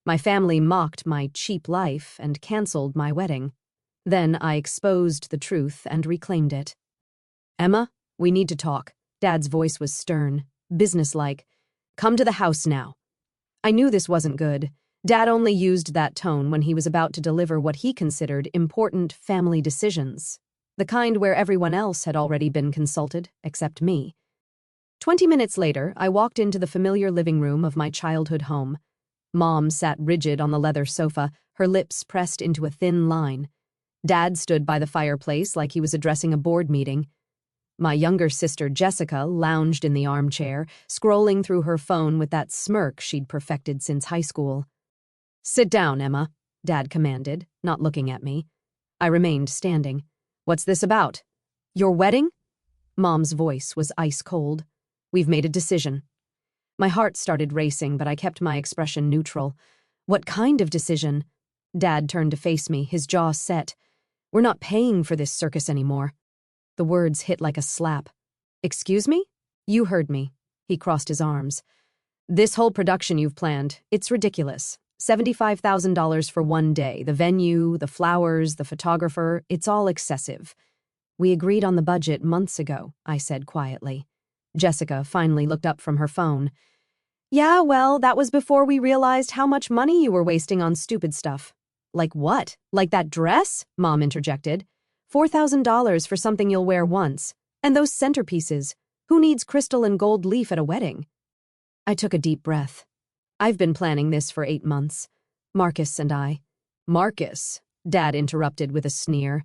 My family mocked my cheap life and canceled my wedding. Then I exposed the truth and reclaimed it. Emma, we need to talk. Dad's voice was stern, businesslike. Come to the house now. I knew this wasn't good. Dad only used that tone when he was about to deliver what he considered important family decisions, the kind where everyone else had already been consulted, except me. 20 minutes later, I walked into the familiar living room of my childhood home. Mom sat rigid on the leather sofa, her lips pressed into a thin line. Dad stood by the fireplace like he was addressing a board meeting. My younger sister, Jessica, lounged in the armchair, scrolling through her phone with that smirk she'd perfected since high school. "Sit down, Emma," Dad commanded, not looking at me. I remained standing. "What's this about?" "Your wedding?" Mom's voice was ice cold. "We've made a decision." My heart started racing, but I kept my expression neutral. "What kind of decision?" Dad turned to face me, his jaw set. "We're not paying for this circus anymore." The words hit like a slap. "Excuse me?" "You heard me." He crossed his arms. "This whole production you've planned, it's ridiculous. $75,000 for one day, the venue, the flowers, the photographer, it's all excessive." "We agreed on the budget months ago," I said quietly. Jessica finally looked up from her phone. "Yeah, well, that was before we realized how much money you were wasting on stupid stuff." "Like what? Like that dress?" Mom interjected. $4,000 for something you'll wear once. And those centerpieces. Who needs crystal and gold leaf at a wedding? I took a deep breath. I've been planning this for 8 months. Marcus and I. "Marcus," Dad interrupted with a sneer.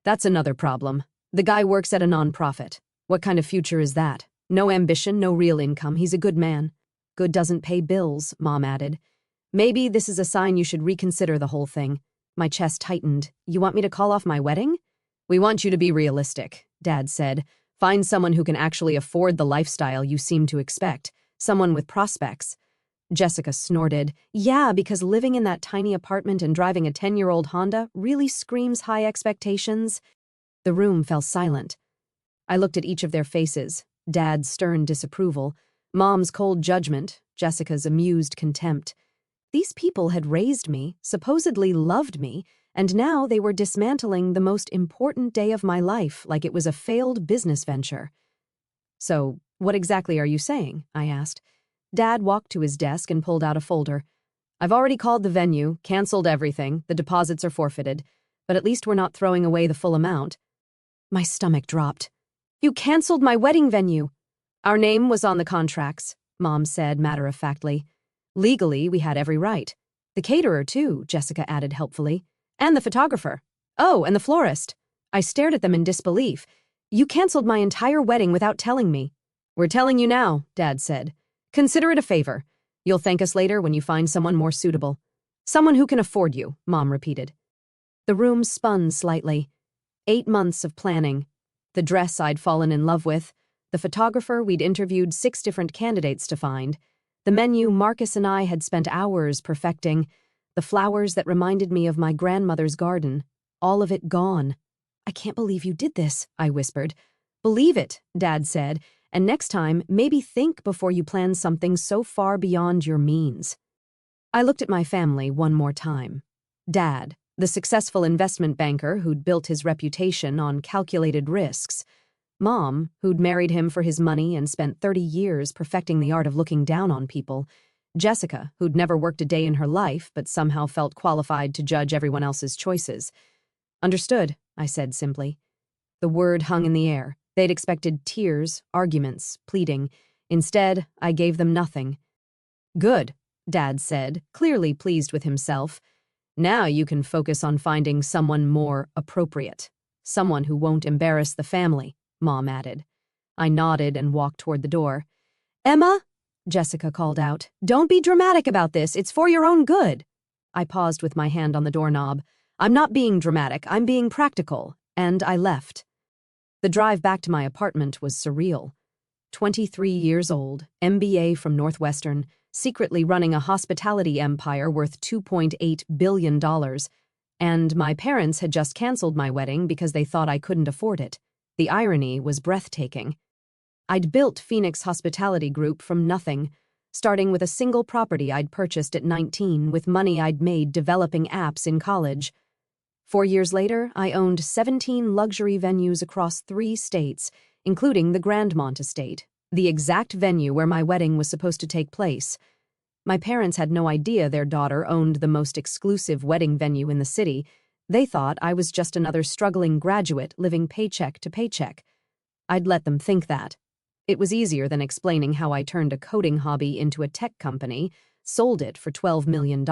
"That's another problem. The guy works at a nonprofit. What kind of future is that? No ambition, no real income. He's a good man." "Good doesn't pay bills," Mom added. "Maybe this is a sign you should reconsider the whole thing." My chest tightened. "You want me to call off my wedding?" "We want you to be realistic," Dad said. "Find someone who can actually afford the lifestyle you seem to expect. Someone with prospects." Jessica snorted. "Yeah, because living in that tiny apartment and driving a 10-year-old Honda really screams high expectations." The room fell silent. I looked at each of their faces, Dad's stern disapproval, Mom's cold judgment, Jessica's amused contempt. These people had raised me, supposedly loved me, and now they were dismantling the most important day of my life like it was a failed business venture. "So, what exactly are you saying?" I asked. Dad walked to his desk and pulled out a folder. "I've already called the venue, canceled everything, the deposits are forfeited, but at least we're not throwing away the full amount." My stomach dropped. "You canceled my wedding venue." "Our name was on the contracts," Mom said matter-of-factly. "Legally, we had every right. The caterer, too," Jessica added helpfully. "And the photographer. Oh, and the florist." I stared at them in disbelief. "You canceled my entire wedding without telling me." "We're telling you now," Dad said. "Consider it a favor. You'll thank us later when you find someone more suitable." "Someone who can afford you," Mom repeated. The room spun slightly. 8 months of planning. The dress I'd fallen in love with. The photographer we'd interviewed 6 different candidates to find. The menu Marcus and I had spent hours perfecting. The flowers that reminded me of my grandmother's garden. All of it gone. "I can't believe you did this," I whispered. "Believe it," Dad said, "and next time, maybe think before you plan something so far beyond your means." I looked at my family one more time. Dad, the successful investment banker who'd built his reputation on calculated risks. Mom, who'd married him for his money and spent 30 years perfecting the art of looking down on people. Jessica, who'd never worked a day in her life but somehow felt qualified to judge everyone else's choices. "Understood," I said simply. The word hung in the air. They'd expected tears, arguments, pleading. Instead, I gave them nothing. "Good," Dad said, clearly pleased with himself. "Now you can focus on finding someone more appropriate. Someone who won't embarrass the family," Mom added. I nodded and walked toward the door. "Emma," Jessica called out, "don't be dramatic about this. It's for your own good." I paused with my hand on the doorknob. "I'm not being dramatic. I'm being practical." And I left. The drive back to my apartment was surreal. 23 years old, MBA from Northwestern, secretly running a hospitality empire worth $2.8 billion, and my parents had just canceled my wedding because they thought I couldn't afford it. The irony was breathtaking. I'd built Phoenix Hospitality Group from nothing, starting with a single property I'd purchased at 19 with money I'd made developing apps in college. 4 years later, I owned 17 luxury venues across 3 states, including the Grandmont estate, the exact venue where my wedding was supposed to take place. My parents had no idea their daughter owned the most exclusive wedding venue in the city. They thought I was just another struggling graduate living paycheck to paycheck. I'd let them think that. It was easier than explaining how I turned a coding hobby into a tech company, sold it for $12 million,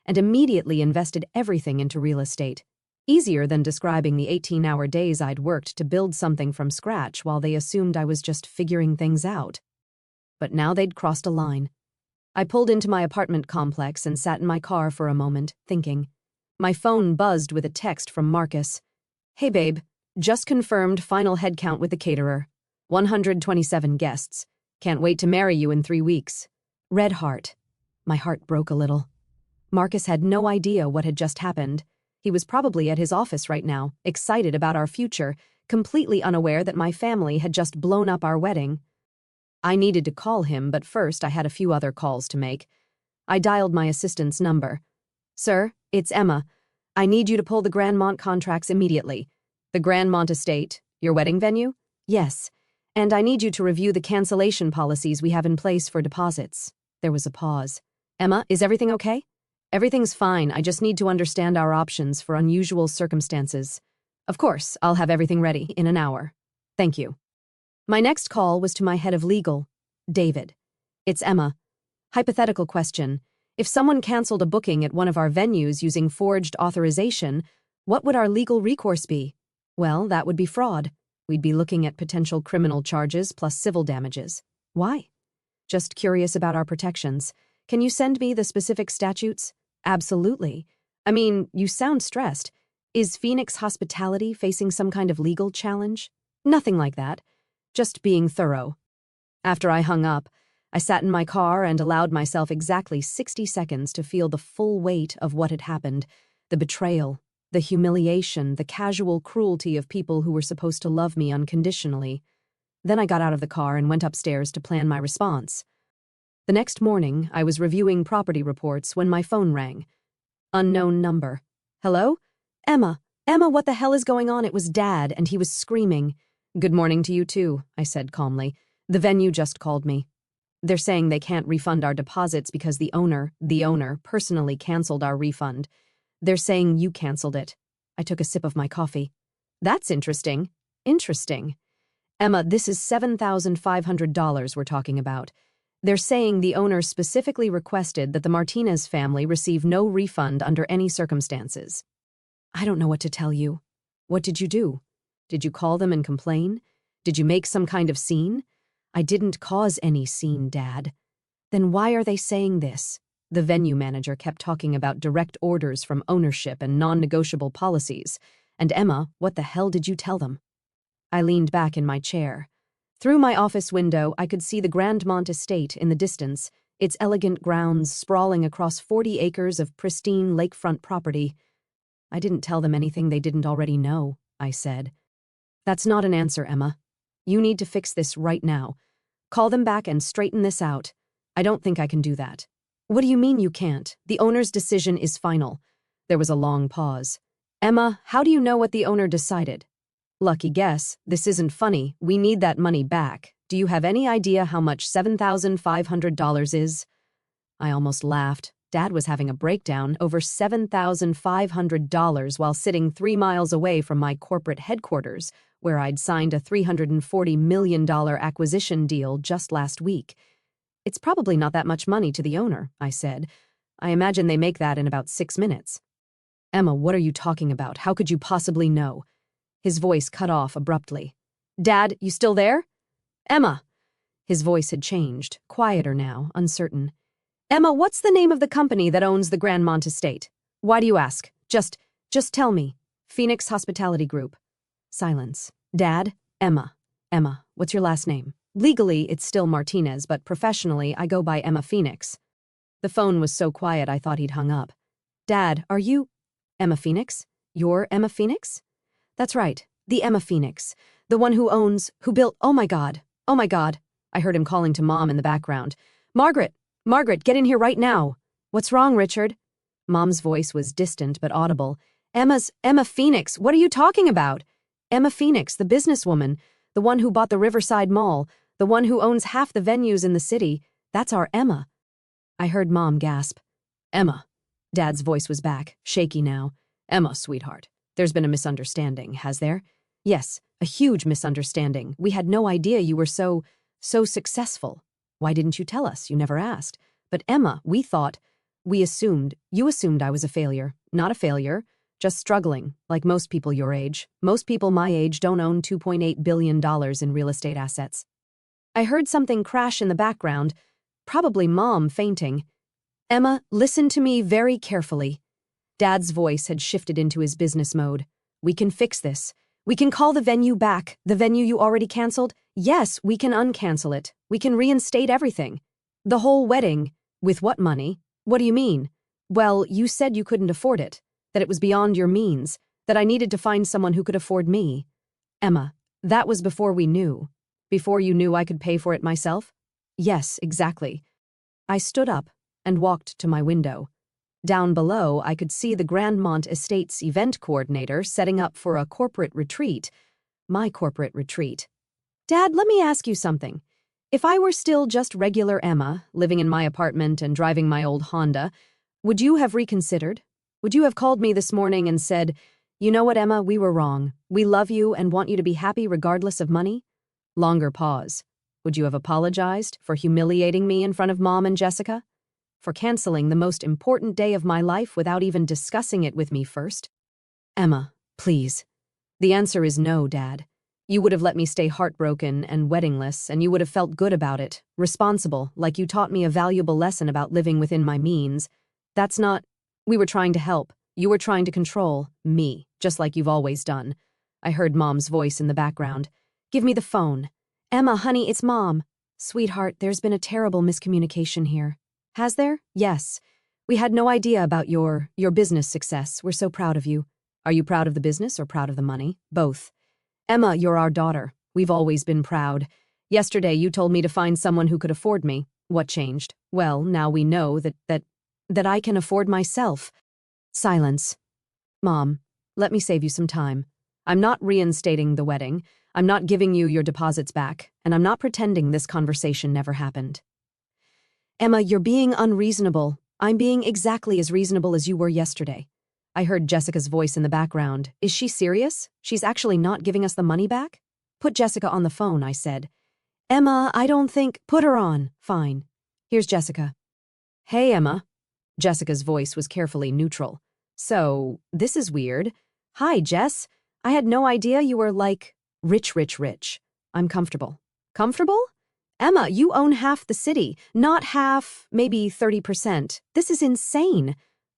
and immediately invested everything into real estate. Easier than describing the 18-hour days I'd worked to build something from scratch while they assumed I was just figuring things out. But now they'd crossed a line. I pulled into my apartment complex and sat in my car for a moment, thinking. My phone buzzed with a text from Marcus. "Hey babe, just confirmed final head count with the caterer. 127 guests. Can't wait to marry you in 3 weeks. Red heart." My heart broke a little. Marcus had no idea what had just happened. He was probably at his office right now, excited about our future, completely unaware that my family had just blown up our wedding. I needed to call him, but first I had a few other calls to make. I dialed my assistant's number. "Sir, it's Emma. I need you to pull the Grandmont contracts immediately." "The Grandmont estate, your wedding venue?" "Yes. And I need you to review the cancellation policies we have in place for deposits." There was a pause. "Emma, is everything okay?" "Everything's fine. I just need to understand our options for unusual circumstances." "Of course, I'll have everything ready in an hour. Thank you." My next call was to my head of legal, David. "It's Emma. Hypothetical question. If someone canceled a booking at one of our venues using forged authorization, what would our legal recourse be?" "Well, that would be fraud. We'd be looking at potential criminal charges plus civil damages." "Why?" "Just curious about our protections. Can you send me the specific statutes?" "Absolutely. I mean, you sound stressed. Is Phoenix Hospitality facing some kind of legal challenge?" "Nothing like that. Just being thorough." After I hung up, I sat in my car and allowed myself exactly 60 seconds to feel the full weight of what had happened, the betrayal, the humiliation, the casual cruelty of people who were supposed to love me unconditionally. Then I got out of the car and went upstairs to plan my response. The next morning, I was reviewing property reports when my phone rang. Unknown number. "Hello? Emma. Emma, what the hell is going on?" It was Dad, and he was screaming. "Good morning to you too," I said calmly. "The venue just called me. They're saying they can't refund our deposits because the owner, personally canceled our refund. They're saying you canceled it." I took a sip of my coffee. "That's interesting. Interesting. Emma, this is $7,500 we're talking about. They're saying the owner specifically requested that the Martinez family receive no refund under any circumstances." "I don't know what to tell you." "What did you do? Did you call them and complain? Did you make some kind of scene?" "I didn't cause any scene, Dad." "Then why are they saying this?" The venue manager kept talking about direct orders from ownership and non-negotiable policies. "And Emma, what the hell did you tell them?" I leaned back in my chair. Through my office window, I could see the Grandmont estate in the distance, its elegant grounds sprawling across 40 acres of pristine lakefront property. "I didn't tell them anything they didn't already know," I said. "That's not an answer, Emma. You need to fix this right now. Call them back and straighten this out." "I don't think I can do that." "What do you mean you can't? The owner's decision is final." There was a long pause. "Emma, how do you know what the owner decided?" "Lucky guess. This isn't funny. We need that money back. Do you have any idea how much $7,500 is?" I almost laughed. Dad was having a breakdown over $7,500 while sitting 3 miles away from my corporate headquarters, where I'd signed a $340 million acquisition deal just last week. "It's probably not that much money to the owner," I said. "I imagine they make that in about 6 minutes." "Emma, what are you talking about? How could you possibly know?" His voice cut off abruptly. "Dad, you still there? Emma!" His voice had changed, quieter now, uncertain. "Emma, what's the name of the company that owns the Grandmont estate? Why do you ask? Just tell me." "Phoenix Hospitality Group." Silence. "Dad, Emma. Emma, what's your last name?" "Legally, it's still Martinez, but professionally, I go by Emma Phoenix." The phone was so quiet I thought he'd hung up. "Dad, are you—" "Emma Phoenix? You're Emma Phoenix?" "That's right, the Emma Phoenix. The one who built— Oh my God. I heard him calling to Mom in the background. Margaret! Margaret, get in here right now! What's wrong, Richard? Mom's voice was distant but audible. Emma Phoenix, what are you talking about? Emma Phoenix, the businesswoman, the one who bought the Riverside Mall, the one who owns half the venues in the city. That's our Emma. I heard Mom gasp. Emma. Dad's voice was back, shaky now. Emma, sweetheart, there's been a misunderstanding, has there? Yes, a huge misunderstanding. We had no idea you were so successful. Why didn't you tell us? You never asked. But Emma, you assumed I was a failure. Not a failure, just struggling, like most people your age. Most people my age don't own $2.8 billion in real estate assets. I heard something crash in the background, probably Mom fainting. Emma, listen to me very carefully. Dad's voice had shifted into his business mode. We can fix this. We can call the venue back, the venue you already canceled. Yes, we can uncancel it. We can reinstate everything. The whole wedding. With what money? What do you mean? Well, you said you couldn't afford it, that it was beyond your means, that I needed to find someone who could afford me. Emma, that was before we knew. Before you knew I could pay for it myself? Yes, exactly. I stood up and walked to my window. Down below, I could see the Grandmont Estates event coordinator setting up for a corporate retreat. My corporate retreat. Dad, let me ask you something. If I were still just regular Emma, living in my apartment and driving my old Honda, would you have reconsidered? Would you have called me this morning and said, you know what, Emma, we were wrong. We love you and want you to be happy regardless of money? Longer pause. Would you have apologized for humiliating me in front of Mom and Jessica? For canceling the most important day of my life without even discussing it with me first? Emma, please. The answer is no, Dad. You would have let me stay heartbroken and weddingless, and you would have felt good about it, responsible, like you taught me a valuable lesson about living within my means. That's not... We were trying to help. You were trying to control me, just like you've always done. I heard Mom's voice in the background. Give me the phone. Emma, honey, it's Mom. Sweetheart, there's been a terrible miscommunication here. Has there? Yes. We had no idea about your business success. We're so proud of you. Are you proud of the business or proud of the money? Both. Emma, you're our daughter. We've always been proud. Yesterday, you told me to find someone who could afford me. What changed? Well, now we know that I can afford myself. Silence. Mom, let me save you some time. I'm not reinstating the wedding. I'm not giving you your deposits back, and I'm not pretending this conversation never happened. Emma, you're being unreasonable. I'm being exactly as reasonable as you were yesterday. I heard Jessica's voice in the background. Is she serious? She's actually not giving us the money back? Put Jessica on the phone, I said. Emma, I don't think... Put her on. Fine. Here's Jessica. Hey, Emma. Jessica's voice was carefully neutral. So, this is weird. Hi, Jess. I had no idea you were like... rich. I'm comfortable. Comfortable? Emma, you own half the city. Not half, maybe 30%. This is insane.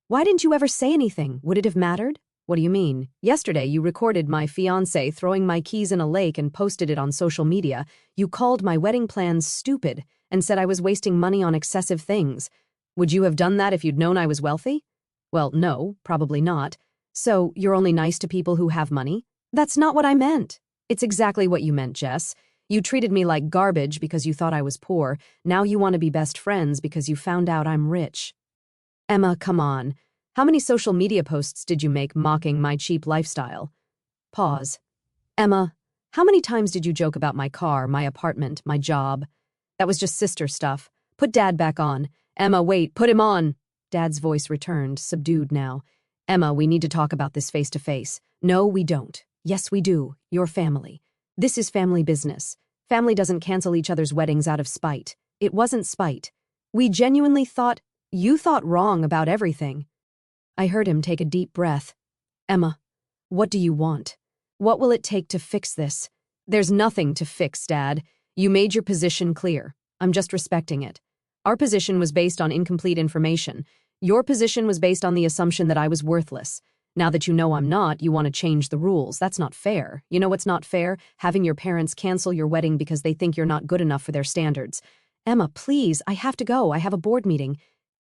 Why didn't you ever say anything? Would it have mattered? What do you mean? Yesterday, you recorded my fiancé throwing my keys in a lake and posted it on social media. You called my wedding plans stupid and said I was wasting money on excessive things. Would you have done that if you'd known I was wealthy? Well, no, probably not. So, you're only nice to people who have money? That's not what I meant. It's exactly what you meant, Jess. You treated me like garbage because you thought I was poor. Now you want to be best friends because you found out I'm rich. Emma, come on. How many social media posts did you make mocking my cheap lifestyle? Pause. Emma, how many times did you joke about my car, my apartment, my job? That was just sister stuff. Put Dad back on. Emma, wait, put him on. Dad's voice returned, subdued now. Emma, we need to talk about this face to face. No, we don't. Yes, we do. Your family. This is family business. Family doesn't cancel each other's weddings out of spite. It wasn't spite. We genuinely thought, you thought wrong about everything. I heard him take a deep breath. Emma, what do you want? What will it take to fix this? There's nothing to fix, Dad. You made your position clear. I'm just respecting it. Our position was based on incomplete information. Your position was based on the assumption that I was worthless. Now that you know I'm not, you want to change the rules. That's not fair. You know what's not fair? Having your parents cancel your wedding because they think you're not good enough for their standards. Emma, please, I have to go. I have a board meeting.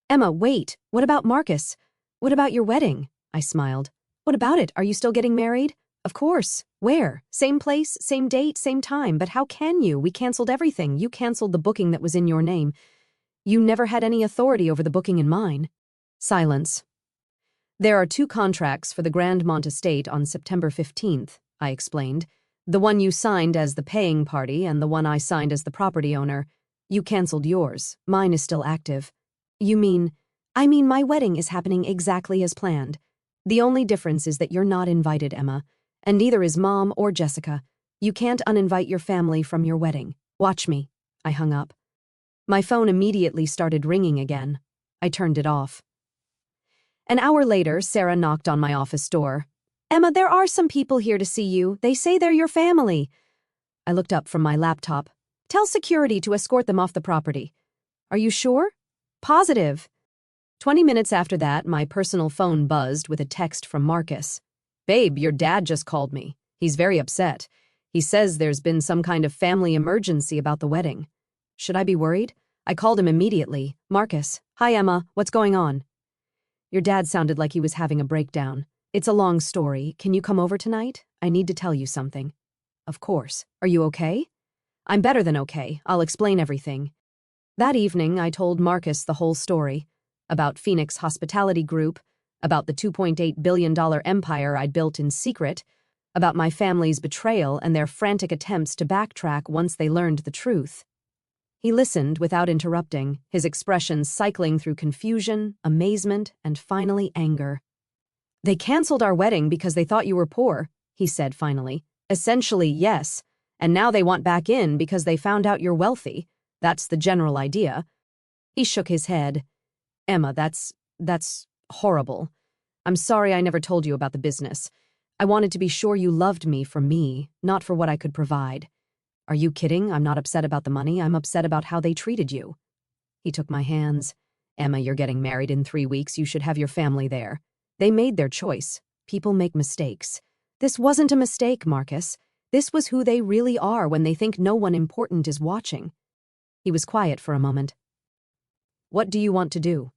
Emma, wait. What about Marcus? What about your wedding? I smiled. What about it? Are you still getting married? Of course. Where? Same place, same date, same time. But how can you? We canceled everything. You canceled the booking that was in your name. You never had any authority over the booking in mine. Silence. There are 2 contracts for the Grandmont estate on September 15th, I explained. The one you signed as the paying party and the one I signed as the property owner. You canceled yours. Mine is still active. I mean my wedding is happening exactly as planned. The only difference is that you're not invited, Emma, and neither is Mom or Jessica. You can't uninvite your family from your wedding. Watch me. I hung up. My phone immediately started ringing again. I turned it off. An hour later, Sarah knocked on my office door. Emma, there are some people here to see you. They say they're your family. I looked up from my laptop. Tell security to escort them off the property. Are you sure? Positive. 20 minutes after that, my personal phone buzzed with a text from Marcus. Babe, your dad just called me. He's very upset. He says there's been some kind of family emergency about the wedding. Should I be worried? I called him immediately. Marcus, hi Emma, what's going on? Your dad sounded like he was having a breakdown. It's a long story. Can you come over tonight? I need to tell you something. Of course. Are you okay? I'm better than okay. I'll explain everything. That evening, I told Marcus the whole story. About Phoenix Hospitality Group, about the $2.8 billion empire I'd built in secret, about my family's betrayal and their frantic attempts to backtrack once they learned the truth. He listened without interrupting, his expressions cycling through confusion, amazement, and finally anger. They canceled our wedding because they thought you were poor, he said finally. Essentially, yes. And now they want back in because they found out you're wealthy. That's the general idea. He shook his head. Emma, that's horrible. I'm sorry I never told you about the business. I wanted to be sure you loved me for me, not for what I could provide. Are you kidding? I'm not upset about the money. I'm upset about how they treated you. He took my hands. Emma, you're getting married in 3 weeks. You should have your family there. They made their choice. People make mistakes. This wasn't a mistake, Marcus. This was who they really are when they think no one important is watching. He was quiet for a moment. What do you want to do?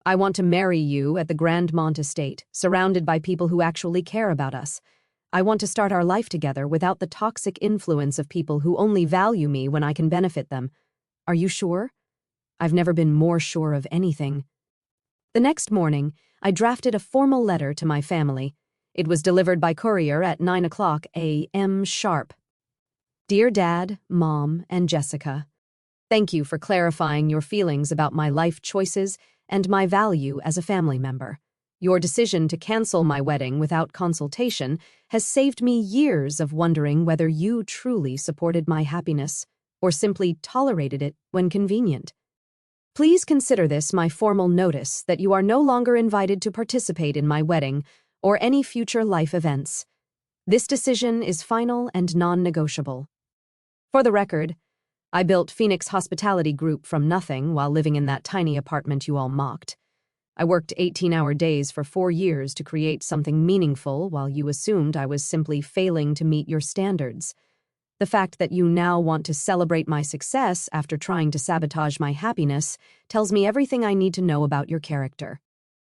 I want to marry you at the Grandmont estate, surrounded by people who actually care about us. I want to start our life together without the toxic influence of people who only value me when I can benefit them. Are you sure? I've never been more sure of anything. The next morning, I drafted a formal letter to my family. It was delivered by courier at 9:00 a.m. sharp. Dear Dad, Mom, and Jessica, thank you for clarifying your feelings about my life choices and my value as a family member. Your decision to cancel my wedding without consultation has saved me years of wondering whether you truly supported my happiness or simply tolerated it when convenient. Please consider this my formal notice that you are no longer invited to participate in my wedding or any future life events. This decision is final and non-negotiable. For the record, I built Phoenix Hospitality Group from nothing while living in that tiny apartment you all mocked. I worked 18-hour days for 4 years to create something meaningful while you assumed I was simply failing to meet your standards. The fact that you now want to celebrate my success after trying to sabotage my happiness tells me everything I need to know about your character.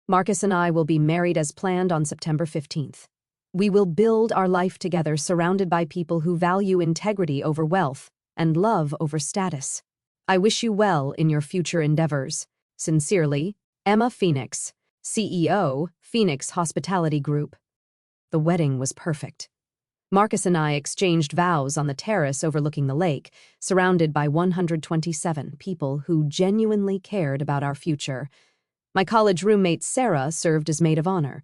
Marcus and I will be married as planned on September 15th. We will build our life together surrounded by people who value integrity over wealth and love over status. I wish you well in your future endeavors. Sincerely, Emma Phoenix, CEO, Phoenix Hospitality Group. The wedding was perfect. Marcus and I exchanged vows on the terrace overlooking the lake, surrounded by 127 people who genuinely cared about our future. My college roommate Sarah served as maid of honor.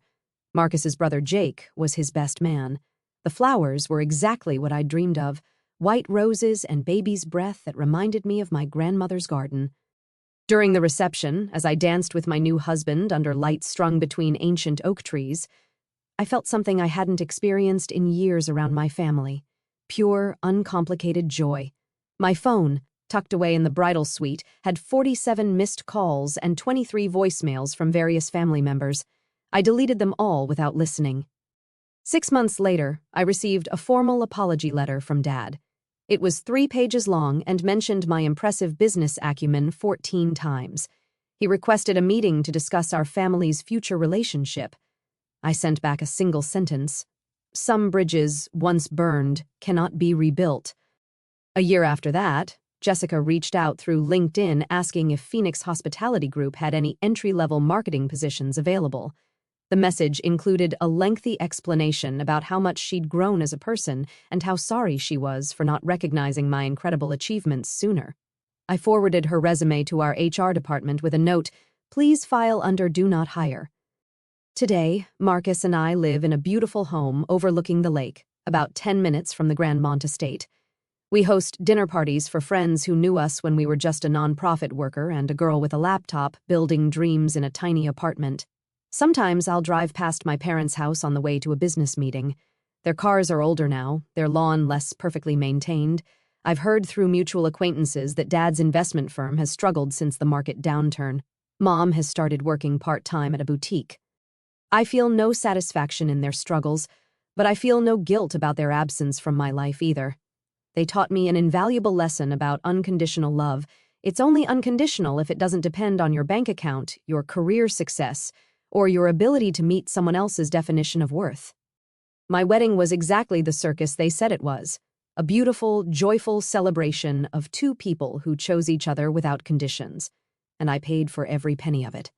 Marcus's brother Jake was his best man. The flowers were exactly what I'd dreamed of, white roses and baby's breath that reminded me of my grandmother's garden. During the reception, as I danced with my new husband under lights strung between ancient oak trees, I felt something I hadn't experienced in years around my family. Pure, uncomplicated joy. My phone, tucked away in the bridal suite, had 47 missed calls and 23 voicemails from various family members. I deleted them all without listening. 6 months later, I received a formal apology letter from Dad. It was 3 pages long and mentioned my impressive business acumen 14 times. He requested a meeting to discuss our family's future relationship. I sent back a single sentence. Some bridges, once burned, cannot be rebuilt. A year after that, Jessica reached out through LinkedIn asking if Phoenix Hospitality Group had any entry-level marketing positions available. The message included a lengthy explanation about how much she'd grown as a person and how sorry she was for not recognizing my incredible achievements sooner. I forwarded her resume to our HR department with a note, "Please file under Do Not Hire." Today, Marcus and I live in a beautiful home overlooking the lake, about 10 minutes from the Grandmont estate. We host dinner parties for friends who knew us when we were just a nonprofit worker and a girl with a laptop building dreams in a tiny apartment. Sometimes I'll drive past my parents' house on the way to a business meeting. Their cars are older now, their lawn less perfectly maintained. I've heard through mutual acquaintances that Dad's investment firm has struggled since the market downturn. Mom has started working part-time at a boutique. I feel no satisfaction in their struggles, but I feel no guilt about their absence from my life either. They taught me an invaluable lesson about unconditional love. It's only unconditional if it doesn't depend on your bank account, your career success, or your ability to meet someone else's definition of worth. My wedding was exactly the circus they said it was, a beautiful, joyful celebration of two people who chose each other without conditions, and I paid for every penny of it.